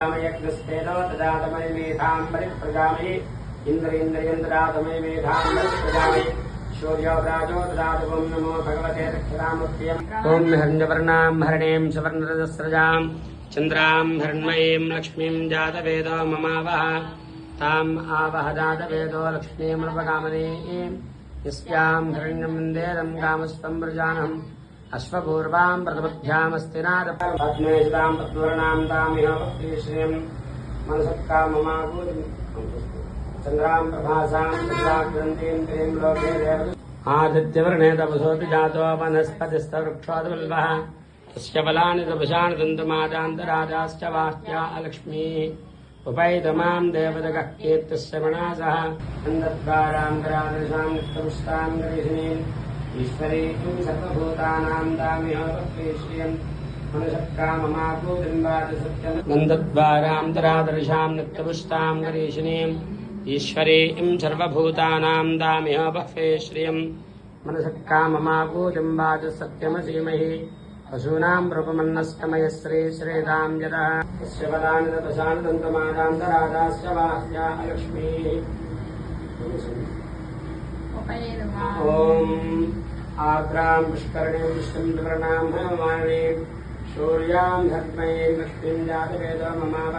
यज्ञस्तेनो तदातमय मेधां परिप्रजामहि इन्द्रेन्द्रियन्द्रातमय मेधां परिप्रजामहि सूर्योराजो तदातमं नमो भगवते दक्षिणामूर्त्यम् ॐ हिरण्यवर्णां हरणीं सुवर्णरजस्रजां चन्द्रां हिरण्मयीं लक्ष्मीं जातवेदो ममावह ताम् आवह जातवेदो लक्ष्मीमृपकामनीं यस्यां हिरण्यं मन्देरं कामस्तं व्रजानम् अश्वपूर्वां प्रथमभ्यामस्ति नादपद्मेषदां पद्मवर्णां तामिह भक्तिश्रियं मनसत्काममाकूतिं चन्द्रां प्रभासां प्रजाग्रन्थीं त्रीं लोके देवदूतं आदित्यवर्णे तपसोऽपि जातो वनस्पतिस्तवृक्षोऽवल्वः तस्य फलानि तपसानि दन्तमादान्तराजाश्च वाह्या अलक्ष्मीः उपैतमां देवदगः कीर्तस्य मनासः नन्दद्वारान्तरादृशां नित्यपुष्टां गरीषिणीम् ईश्वरी तुम सर्वभूतानां दामिह भक्तिश्रियं मनुष्यकाममाकूतिम्बाति सत्यं नन्दद्वारान्तरादर्शां नित्यपुष्टां गरीषिणीम् ईश्वरीं सर्वभूतानां दामिह भक्तिश्रियं मनसक्काममाकूतिम्बाति सत्यमसीमहि पशूनां रूपमन्नस्तमयश्री श्रीदां यतः तस्य फलानि तपसानि दन्तमादान्तरादाश्च वाह्या अलक्ष्मीः ओम आग्रां पुष्करणीं विष्णुं विवर्णां हेममालिनीं सूर्यां धर्मये लक्ष्मीं जातवेदो ममावह